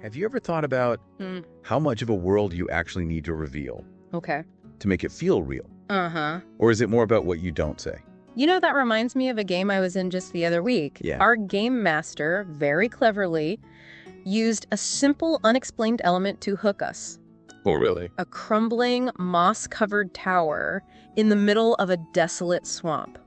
Have you ever thought about how much of a world you actually need to reveal Okay. to make it feel real? Uh-huh. Or is it more about what you don't say? You know, that reminds me of a game I was in just the other week. Yeah. Our game master, very cleverly, used a simple, unexplained element to hook us. Oh, really? A crumbling, moss-covered tower in the middle of a desolate swamp.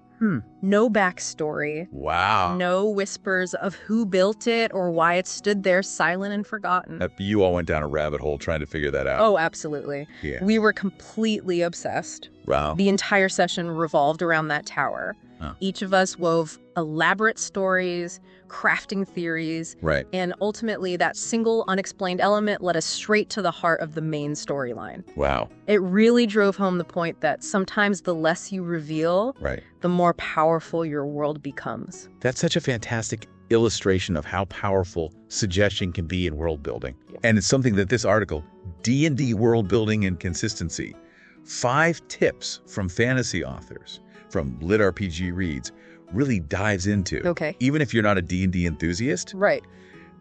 No backstory. Wow. No whispers of who built it or why it stood there silent and forgotten. You all went down a rabbit hole trying to figure that out. Oh, absolutely. Yeah. We were completely obsessed. Wow. The entire session revolved around that tower. Huh. Each of us wove elaborate stories, crafting theories, Right. and ultimately that single unexplained element led us straight to the heart of the main storyline. Wow. It really drove home the point that sometimes the less you reveal, Right. the more powerful your world becomes. That's such a fantastic illustration of how powerful suggestion can be in world building. Yeah. And it's something that this article, D&D World Building and Consistency, 5 tips from fantasy authors from LitRPG Reads, really dives into. Okay. Even if you're not a D&D enthusiast, Right.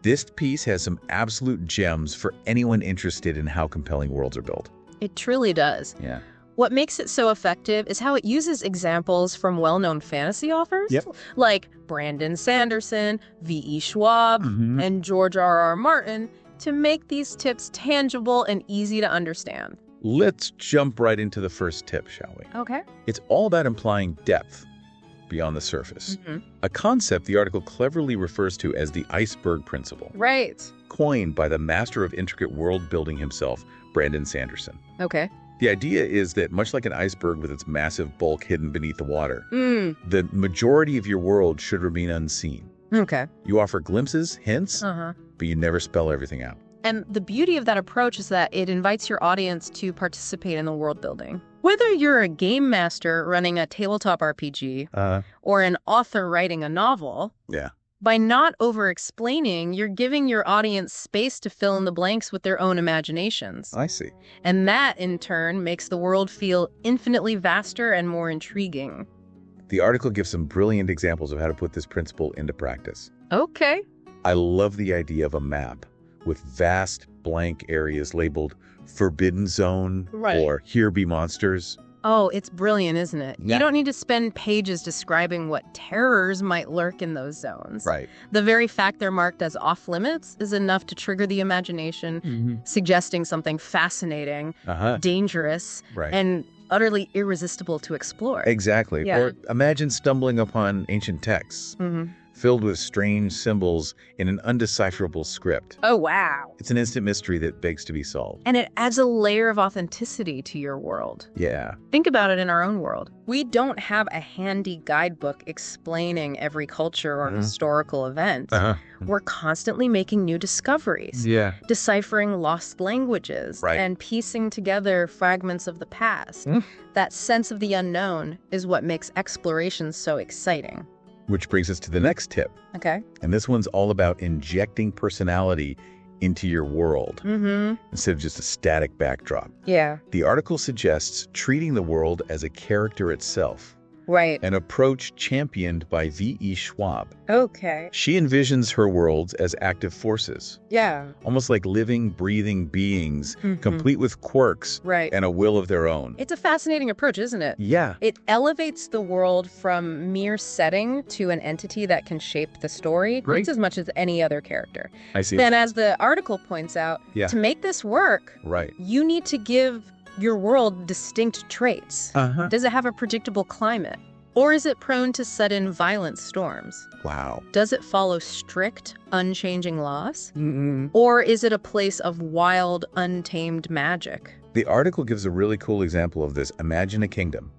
this piece has some absolute gems for anyone interested in how compelling worlds are built. It truly does. Yeah. What makes it so effective is how it uses examples from well-known fantasy authors, Yep. like Brandon Sanderson, V.E. Schwab, and George R.R. Martin, to make these tips tangible and easy to understand. Let's jump right into the first tip, shall we? Okay. It's all about implying depth beyond the surface. A concept the article cleverly refers to as the iceberg principle, Right. coined by the master of intricate world building himself, Brandon Sanderson. Okay. The idea is that much like an iceberg with its massive bulk hidden beneath the water, the majority of your world should remain unseen. Okay. You offer glimpses, hints, but you never spell everything out. And the beauty of that approach is that it invites your audience to participate in the world building. Whether you're a game master running a tabletop RPG or an author writing a novel, Yeah. by not over-explaining, you're giving your audience space to fill in the blanks with their own imaginations. I see. And that, in turn, makes the world feel infinitely vaster and more intriguing. The article gives some brilliant examples of how to put this principle into practice. Okay. I love the idea of a map with vast blank areas labeled Forbidden Zone Right. or Here Be Monsters. Oh, it's brilliant, isn't it? Yeah. You don't need to spend pages describing what terrors might lurk in those zones. Right. The very fact they're marked as off-limits is enough to trigger the imagination, suggesting something fascinating, dangerous, Right. and utterly irresistible to explore. Exactly. Yeah. Or imagine stumbling upon ancient texts filled with strange symbols in an undecipherable script. Oh, wow. It's an instant mystery that begs to be solved. And it adds a layer of authenticity to your world. Yeah. Think about it in our own world. We don't have a handy guidebook explaining every culture or historical event. We're constantly making new discoveries, Yeah. deciphering lost languages, Right. and piecing together fragments of the past. That sense of the unknown is what makes exploration so exciting. Which brings us to the next tip. Okay. And this one's all about injecting personality into your world instead of just a static backdrop. Yeah. The article suggests treating the world as a character itself, Right. an approach championed by V.E. Schwab. Okay. She envisions her worlds as active forces, Yeah. almost like living, breathing beings, complete with quirks Right. and a will of their own. It's a fascinating approach, isn't it? Yeah. It elevates the world from mere setting to an entity that can shape the story Right. just as much as any other character. I see. Then, as the article points out, Yeah. to make this work, Right. you need to give your world distinct traits. Does it have a predictable climate? Or is it prone to sudden violent storms? Wow. Does it follow strict, unchanging laws? Or is it a place of wild, untamed magic? The article gives a really cool example of this. Imagine a kingdom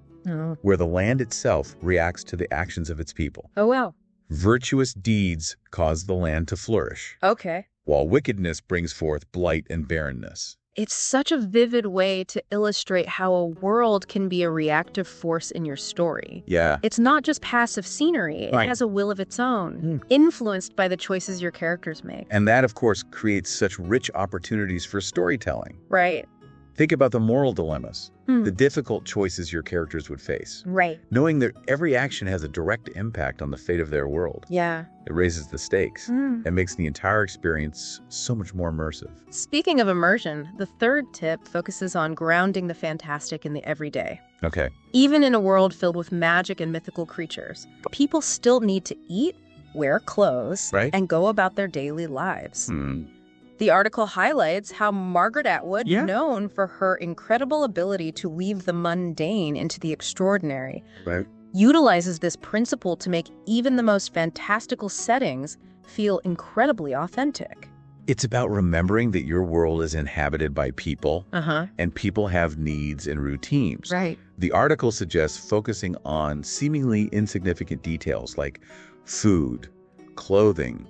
where the land itself reacts to the actions of its people. Oh, wow. Virtuous deeds cause the land to flourish, Okay. while wickedness brings forth blight and barrenness. It's such a vivid way to illustrate how a world can be a reactive force in your story. Yeah. It's not just passive scenery. Right. It has a will of its own, influenced by the choices your characters make. And that, of course, creates such rich opportunities for storytelling. Right. Think about the moral dilemmas, the difficult choices your characters would face. Right. Knowing that every action has a direct impact on the fate of their world. Yeah. It raises the stakes and makes the entire experience so much more immersive. Speaking of immersion, the third tip focuses on grounding the fantastic in the everyday. Okay. Even in a world filled with magic and mythical creatures, people still need to eat, wear clothes, and go about their daily lives. The article highlights how Margaret Atwood, known for her incredible ability to weave the mundane into the extraordinary, utilizes this principle to make even the most fantastical settings feel incredibly authentic. It's about remembering that your world is inhabited by people, and people have needs and routines. Right. The article suggests focusing on seemingly insignificant details like food, clothing,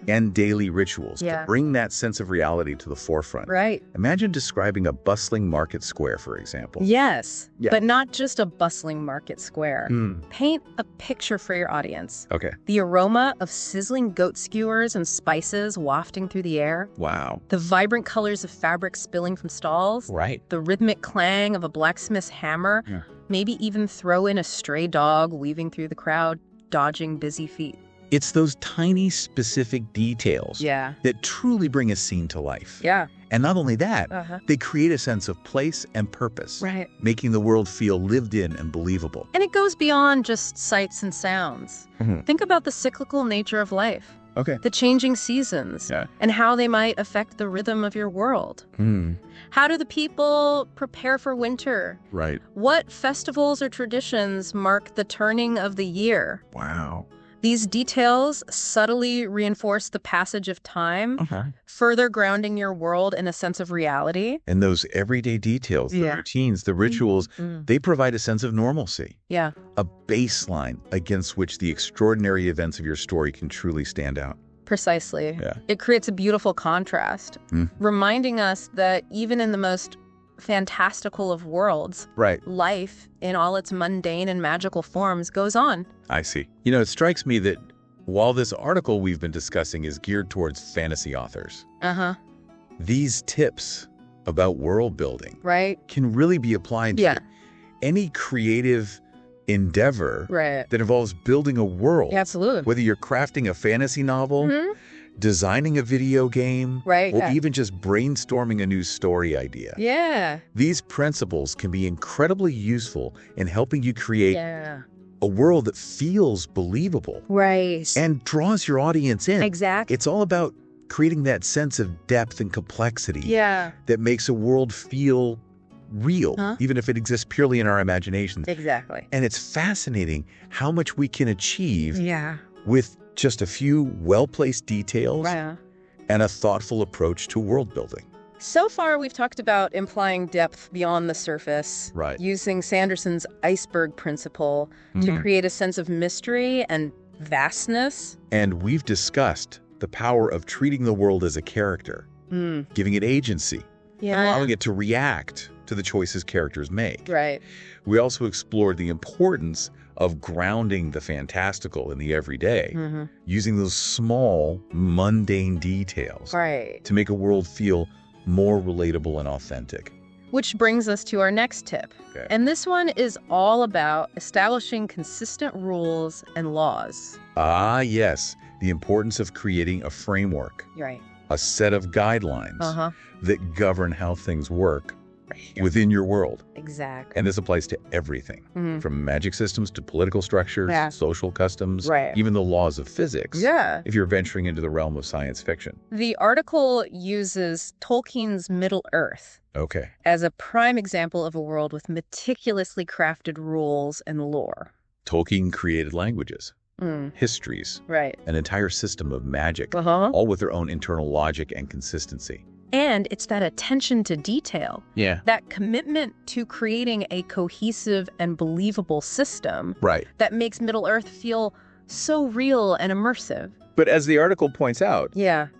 and daily rituals to bring that sense of reality to the forefront. Right. Imagine describing a bustling market square, for example. Yes, but not just a bustling market square. Paint a picture for your audience. Okay. The aroma of sizzling goat skewers and spices wafting through the air. Wow. The vibrant colors of fabric spilling from stalls. Right. The rhythmic clang of a blacksmith's hammer. Maybe even throw in a stray dog weaving through the crowd, dodging busy feet. It's those tiny, specific details that truly bring a scene to life. Yeah. And not only that, they create a sense of place and purpose, making the world feel lived in and believable. And it goes beyond just sights and sounds. Think about the cyclical nature of life. The changing seasons, and how they might affect the rhythm of your world. How do the people prepare for winter? Right. What festivals or traditions mark the turning of the year? Wow. These details subtly reinforce the passage of time, further grounding your world in a sense of reality. And those everyday details, the routines, the rituals, they provide a sense of normalcy. Yeah. A baseline against which the extraordinary events of your story can truly stand out. Precisely. It creates a beautiful contrast, reminding us that even in the most fantastical of worlds, life in all its mundane and magical forms goes on. I see. You know, it strikes me that while this article we've been discussing is geared towards fantasy authors, these tips about world building can really be applied to any creative endeavor that involves building a world. Absolutely. Whether you're crafting a fantasy novel, designing a video game, or even just brainstorming a new story idea. These principles can be incredibly useful in helping you create a world that feels believable and draws your audience in. Exactly. It's all about creating that sense of depth and complexity that makes a world feel real, even if it exists purely in our imaginations. Exactly. And it's fascinating how much we can achieve with just a few well-placed details and a thoughtful approach to world building. So far, we've talked about implying depth beyond the surface, using Sanderson's iceberg principle to create a sense of mystery and vastness. And we've discussed the power of treating the world as a character, giving it agency, allowing it to react to the choices characters make. We also explored the importance of grounding the fantastical in the everyday, using those small, mundane details to make a world feel more relatable and authentic. Which brings us to our next tip. And this one is all about establishing consistent rules and laws. Ah, yes. The importance of creating a framework, a set of guidelines that govern how things work within your world. Exactly. And this applies to everything, from magic systems to political structures, social customs, even the laws of physics, if you're venturing into the realm of science fiction. The article uses Tolkien's Middle-earth as a prime example of a world with meticulously crafted rules and lore. Tolkien created languages, histories, an entire system of magic, all with their own internal logic and consistency. And it's that attention to detail, that commitment to creating a cohesive and believable system that makes Middle-earth feel so real and immersive. But as the article points out,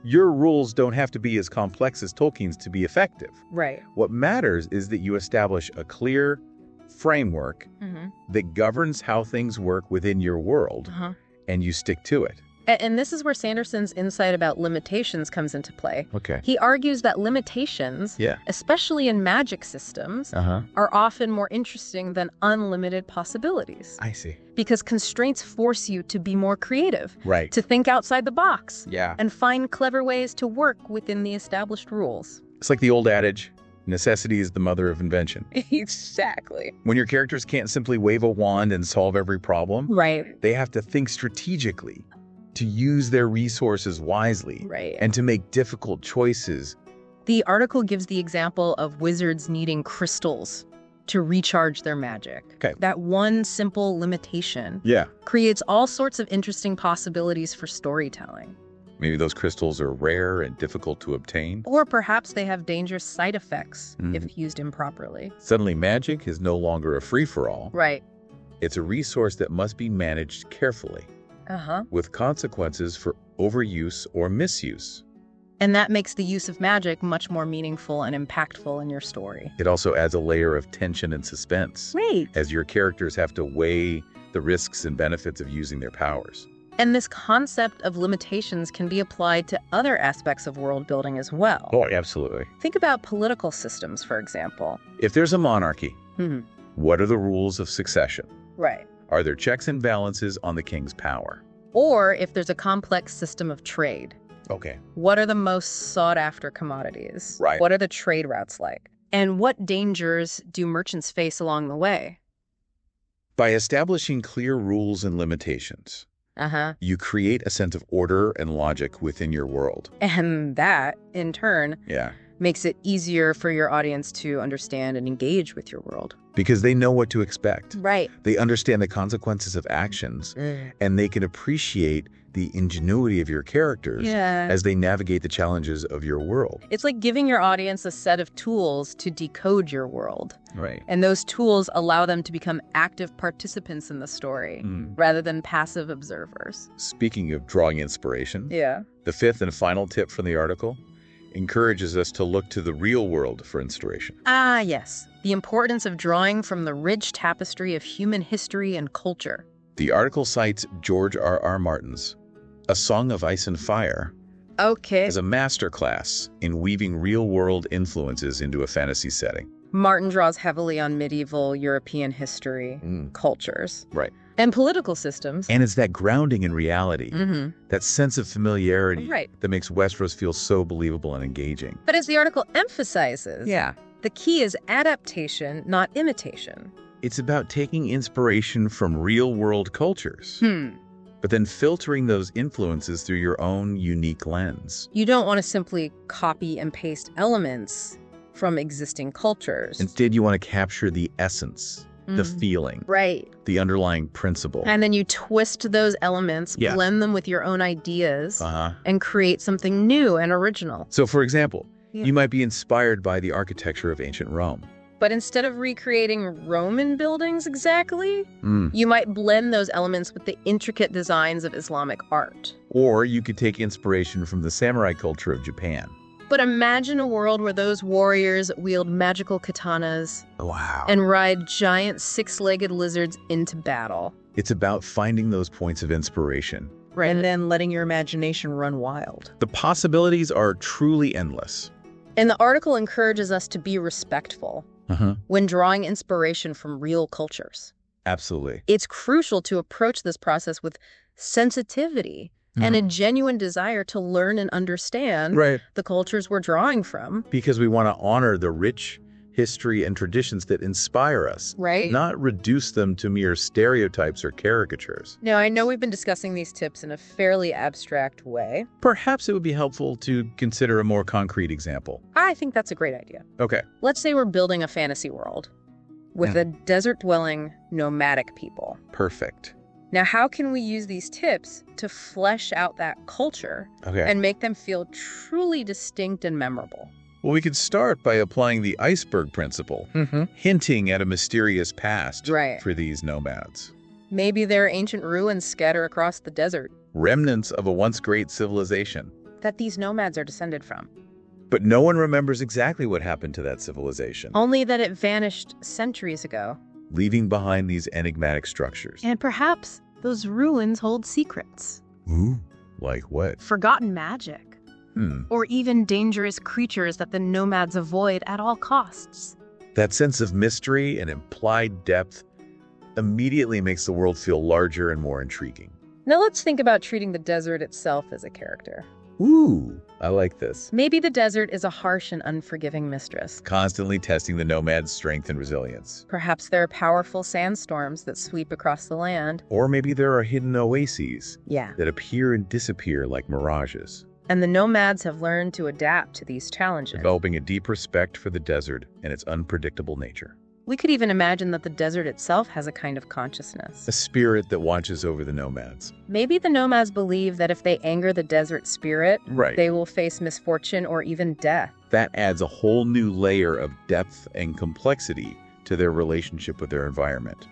your rules don't have to be as complex as Tolkien's to be effective. What matters is that you establish a clear framework that governs how things work within your world, and you stick to it. And this is where Sanderson's insight about limitations comes into play. Okay. He argues that limitations, especially in magic systems, are often more interesting than unlimited possibilities. I see. Because constraints force you to be more creative. Right. To think outside the box. Yeah. And find clever ways to work within the established rules. It's like the old adage, necessity is the mother of invention. Exactly. When your characters can't simply wave a wand and solve every problem, they have to think strategically, to use their resources wisely, and to make difficult choices. The article gives the example of wizards needing crystals to recharge their magic. Okay. That one simple limitation creates all sorts of interesting possibilities for storytelling. Maybe those crystals are rare and difficult to obtain. Or perhaps they have dangerous side effects if used improperly. Suddenly magic is no longer a free-for-all. Right. It's a resource that must be managed carefully, with consequences for overuse or misuse. And that makes the use of magic much more meaningful and impactful in your story. It also adds a layer of tension and suspense. Right. As your characters have to weigh the risks and benefits of using their powers. And this concept of limitations can be applied to other aspects of world building as well. Oh, absolutely. Think about political systems, for example. If there's a monarchy, what are the rules of succession? Right. Are there checks and balances on the king's power? Or if there's a complex system of trade. Okay. What are the most sought-after commodities? Right. What are the trade routes like? And what dangers do merchants face along the way? By establishing clear rules and limitations, you create a sense of order and logic within your world. And that, in turn, makes it easier for your audience to understand and engage with your world. Because they know what to expect. Right. They understand the consequences of actions, and they can appreciate the ingenuity of your characters as they navigate the challenges of your world. It's like giving your audience a set of tools to decode your world. Right. And those tools allow them to become active participants in the story rather than passive observers. Speaking of drawing inspiration, the fifth and final tip from the article encourages us to look to the real world for inspiration. Ah, yes. The importance of drawing from the rich tapestry of human history and culture. The article cites George R.R. Martin's A Song of Ice and Fire as a masterclass in weaving real-world influences into a fantasy setting. Martin draws heavily on medieval European history, cultures, and political systems. And it's that grounding in reality, that sense of familiarity that makes Westeros feel so believable and engaging. But as the article emphasizes, the key is adaptation, not imitation. It's about taking inspiration from real-world cultures, but then filtering those influences through your own unique lens. You don't want to simply copy and paste elements from existing cultures. Instead, you want to capture the essence, the feeling, the underlying principle. And then you twist those elements, blend them with your own ideas, and create something new and original. So, for example, you might be inspired by the architecture of ancient Rome. But instead of recreating Roman buildings exactly, you might blend those elements with the intricate designs of Islamic art. Or you could take inspiration from the samurai culture of Japan. But imagine a world where those warriors wield magical katanas Wow. and ride giant six-legged lizards into battle. It's about finding those points of inspiration. Right. And then letting your imagination run wild. The possibilities are truly endless. And the article encourages us to be respectful when drawing inspiration from real cultures. Absolutely. It's crucial to approach this process with sensitivity and a genuine desire to learn and understand the cultures we're drawing from. Because we want to honor the rich history and traditions that inspire us, not reduce them to mere stereotypes or caricatures. Now, I know we've been discussing these tips in a fairly abstract way. Perhaps it would be helpful to consider a more concrete example. I think that's a great idea. Okay. Let's say we're building a fantasy world with a desert-dwelling nomadic people. Perfect. Now, how can we use these tips to flesh out that culture and make them feel truly distinct and memorable? Well, we could start by applying the iceberg principle, hinting at a mysterious past for these nomads. Maybe there are ancient ruins scattered across the desert. Remnants of a once great civilization. That these nomads are descended from. But no one remembers exactly what happened to that civilization. Only that it vanished centuries ago. Leaving behind these enigmatic structures. And perhaps those ruins hold secrets. Ooh. Like what? Forgotten magic. Or even dangerous creatures that the nomads avoid at all costs. That sense of mystery and implied depth immediately makes the world feel larger and more intriguing. Now let's think about treating the desert itself as a character. Ooh, I like this. Maybe the desert is a harsh and unforgiving mistress. Constantly testing the nomad's strength and resilience. Perhaps there are powerful sandstorms that sweep across the land. Or maybe there are hidden oases that appear and disappear like mirages. And the nomads have learned to adapt to these challenges. Developing a deep respect for the desert and its unpredictable nature. We could even imagine that the desert itself has a kind of consciousness. A spirit that watches over the nomads. Maybe the nomads believe that if they anger the desert spirit, they will face misfortune or even death. That adds a whole new layer of depth and complexity to their relationship with their environment.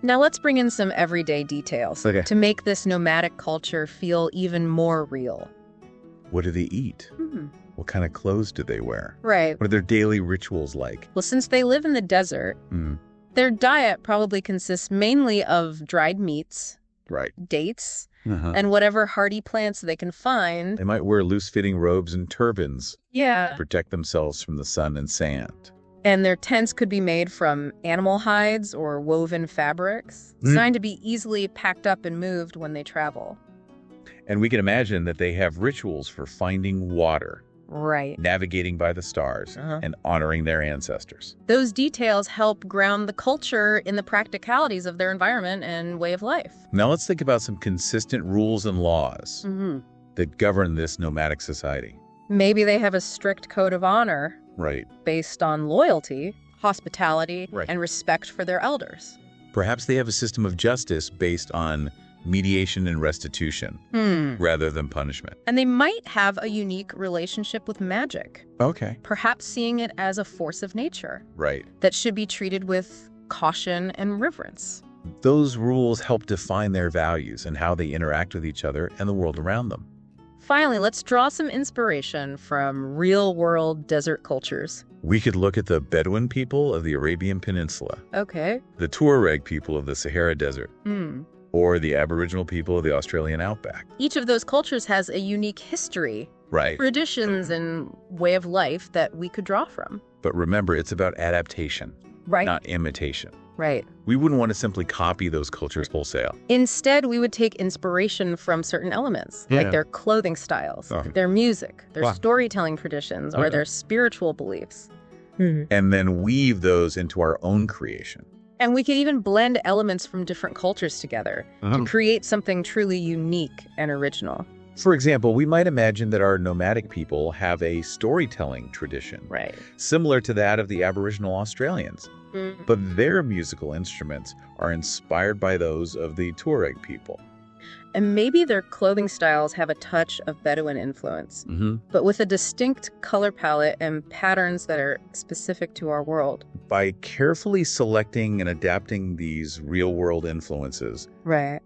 Now let's bring in some everyday details to make this nomadic culture feel even more real. What do they eat? What kind of clothes do they wear? Right. What are their daily rituals like? Well, since they live in the desert, their diet probably consists mainly of dried meats, dates, and whatever hardy plants they can find. They might wear loose-fitting robes and turbans to protect themselves from the sun and sand. And their tents could be made from animal hides or woven fabrics, designed to be easily packed up and moved when they travel. And we can imagine that they have rituals for finding water. Right. Navigating by the stars and honoring their ancestors. Those details help ground the culture in the practicalities of their environment and way of life. Now let's think about some consistent rules and laws that govern this nomadic society. Maybe they have a strict code of honor based on loyalty, hospitality, and respect for their elders. Perhaps they have a system of justice based on mediation and restitution rather than punishment. And they might have a unique relationship with magic. Okay. Perhaps seeing it as a force of nature. Right. That should be treated with caution and reverence. Those rules help define their values and how they interact with each other and the world around them. Finally, let's draw some inspiration from real-world desert cultures. We could look at the Bedouin people of the Arabian Peninsula. Okay. The Tuareg people of the Sahara Desert. Or the Aboriginal people of the Australian outback. Each of those cultures has a unique history, traditions, and way of life that we could draw from. But remember, it's about adaptation, not imitation. Right. We wouldn't want to simply copy those cultures wholesale. Instead, we would take inspiration from certain elements, like their clothing styles, their music, their storytelling traditions, or their spiritual beliefs. And then weave those into our own creation. And we could even blend elements from different cultures together to create something truly unique and original. For example, we might imagine that our nomadic people have a storytelling tradition, similar to that of the Aboriginal Australians. But their musical instruments are inspired by those of the Tuareg people. And maybe their clothing styles have a touch of Bedouin influence, but with a distinct color palette and patterns that are specific to our world. By carefully selecting and adapting these real-world influences,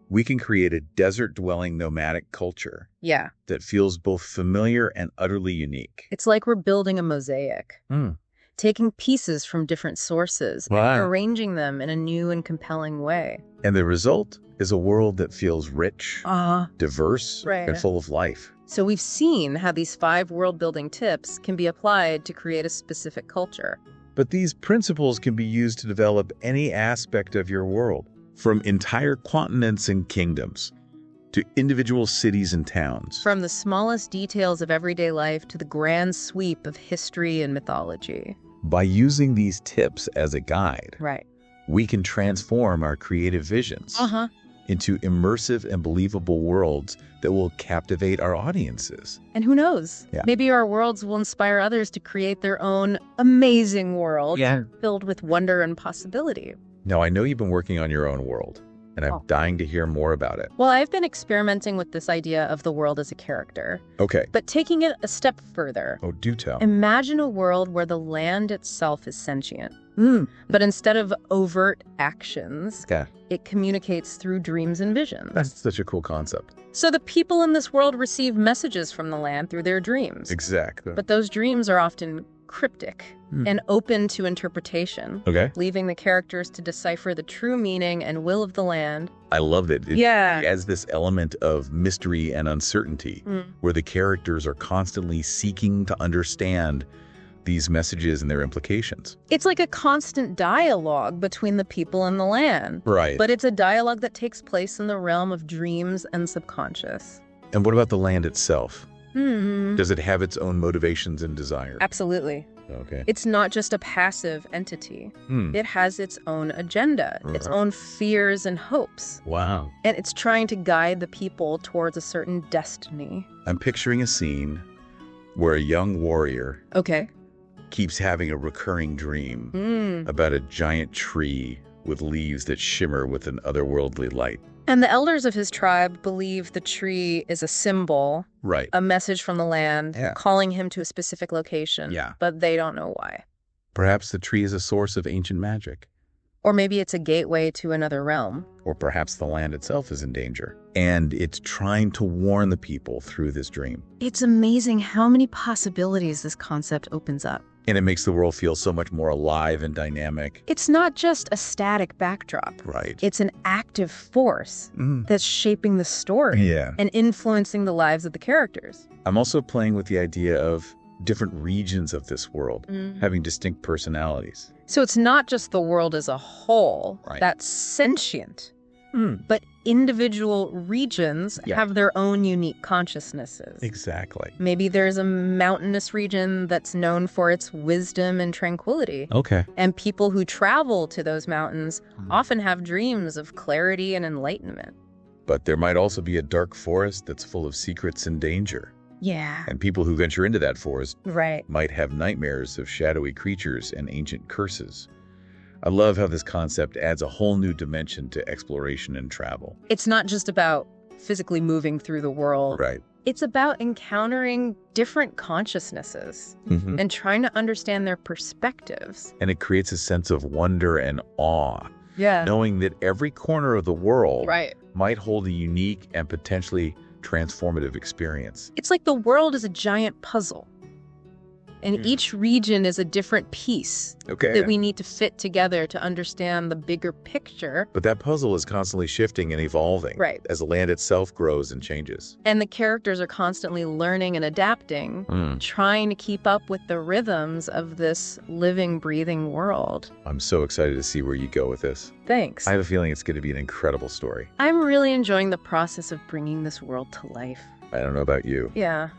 we can create a desert-dwelling nomadic culture that feels both familiar and utterly unique. It's like we're building a mosaic. Taking pieces from different sources and arranging them in a new and compelling way. And the result is a world that feels rich, diverse, and full of life. So we've seen how these 5 world-building tips can be applied to create a specific culture. But these principles can be used to develop any aspect of your world, from entire continents and kingdoms to individual cities and towns. From the smallest details of everyday life to the grand sweep of history and mythology. By using these tips as a guide, we can transform our creative visions into immersive and believable worlds that will captivate our audiences. And who knows? Maybe our worlds will inspire others to create their own amazing world filled with wonder and possibility. Now, I know you've been working on your own world, and I'm dying to hear more about it. Well, I've been experimenting with this idea of the world as a character. Okay. But taking it a step further. Oh, do tell. Imagine a world where the land itself is sentient. But instead of overt actions, it communicates through dreams and visions. That's such a cool concept. So the people in this world receive messages from the land through their dreams. Exactly. But those dreams are often cryptic and open to interpretation, leaving the characters to decipher the true meaning and will of the land. I love it. It has this element of mystery and uncertainty where the characters are constantly seeking to understand these messages and their implications. It's like a constant dialogue between the people and the land. Right. But it's a dialogue that takes place in the realm of dreams and subconscious. And what about the land itself? Does it have its own motivations and desires? Absolutely. Okay. It's not just a passive entity. It has its own agenda, its own fears and hopes. Wow. And it's trying to guide the people towards a certain destiny. I'm picturing a scene where a young warrior keeps having a recurring dream about a giant tree with leaves that shimmer with an otherworldly light. And the elders of his tribe believe the tree is a symbol, a message from the land, calling him to a specific location, but they don't know why. Perhaps the tree is a source of ancient magic. Or maybe it's a gateway to another realm. Or perhaps the land itself is in danger, and it's trying to warn the people through this dream. It's amazing how many possibilities this concept opens up. And it makes the world feel so much more alive and dynamic. It's not just a static backdrop. Right. It's an active force that's shaping the story and influencing the lives of the characters. I'm also playing with the idea of different regions of this world having distinct personalities. So it's not just the world as a whole that's sentient, but individual regions have their own unique consciousnesses. Exactly. Maybe there's a mountainous region that's known for its wisdom and tranquility. And people who travel to those mountains often have dreams of clarity and enlightenment. But there might also be a dark forest that's full of secrets and danger. Yeah. And people who venture into that forest right. might have nightmares of shadowy creatures and ancient curses. I love how this concept adds a whole new dimension to exploration and travel. It's not just about physically moving through the world. Right. It's about encountering different consciousnesses and trying to understand their perspectives. And it creates a sense of wonder and awe. Yeah. Knowing that every corner of the world right. might hold a unique and potentially transformative experience. It's like the world is a giant puzzle. And each region is a different piece that we need to fit together to understand the bigger picture. But that puzzle is constantly shifting and evolving as the land itself grows and changes. And the characters are constantly learning and adapting, trying to keep up with the rhythms of this living, breathing world. I'm so excited to see where you go with this. Thanks. I have a feeling it's going to be an incredible story. I'm really enjoying the process of bringing this world to life. I don't know about you. Yeah.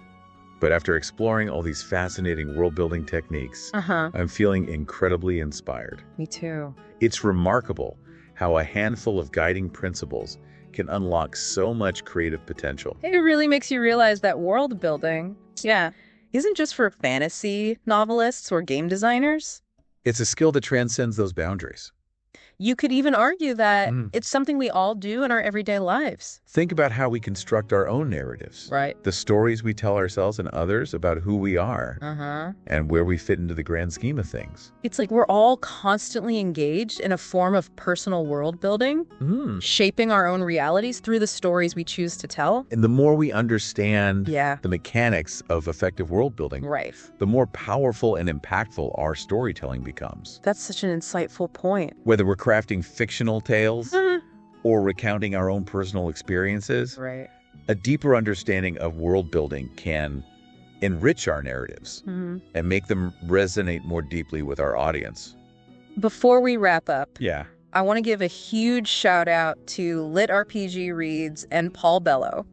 But after exploring all these fascinating world-building techniques, I'm feeling incredibly inspired. Me too. It's remarkable how a handful of guiding principles can unlock so much creative potential. It really makes you realize that world building, isn't just for fantasy novelists or game designers. It's a skill that transcends those boundaries. You could even argue that it's something we all do in our everyday lives. Think about how we construct our own narratives. Right. The stories we tell ourselves and others about who we are and where we fit into the grand scheme of things. It's like we're all constantly engaged in a form of personal world building, shaping our own realities through the stories we choose to tell. And the more we understand the mechanics of effective world building, the more powerful and impactful our storytelling becomes. That's such an insightful point. Whether we're crafting fictional tales or recounting our own personal experiences, a deeper understanding of world building can enrich our narratives and make them resonate more deeply with our audience. Before we wrap up, I want to give a huge shout out to LitRPG Reads and Paul Bello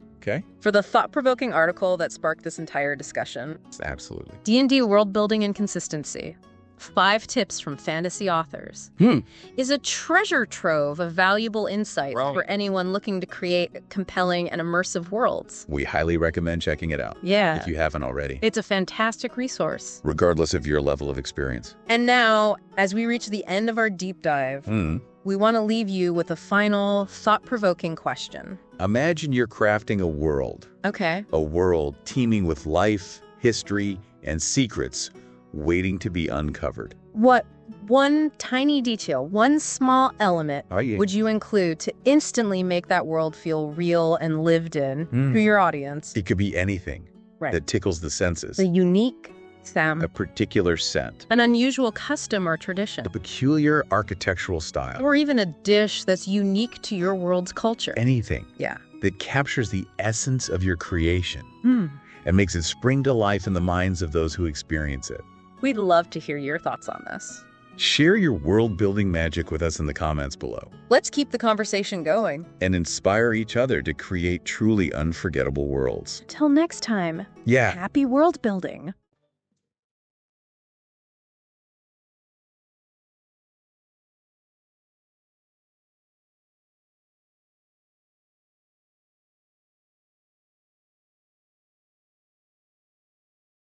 for the thought-provoking article that sparked this entire discussion. Absolutely. D&D world building and consistency. 5 tips from fantasy authors is a treasure trove of valuable insights for anyone looking to create compelling and immersive worlds. We highly recommend checking it out if you haven't already. It's a fantastic resource, regardless of your level of experience. And now, as we reach the end of our deep dive, we want to leave you with a final thought-provoking question. Imagine you're crafting a world. A world teeming with life, history, and secrets waiting to be uncovered. What one tiny detail, one small element would you include to instantly make that world feel real and lived in to your audience? It could be anything that tickles the senses. The unique, a particular scent, an unusual custom or tradition, a peculiar architectural style, or even a dish that's unique to your world's culture. Anything that captures the essence of your creation and makes it spring to life in the minds of those who experience it. We'd love to hear your thoughts on this. Share your world-building magic with us in the comments below. Let's keep the conversation going. And inspire each other to create truly unforgettable worlds. Till next time. Yeah. Happy world building.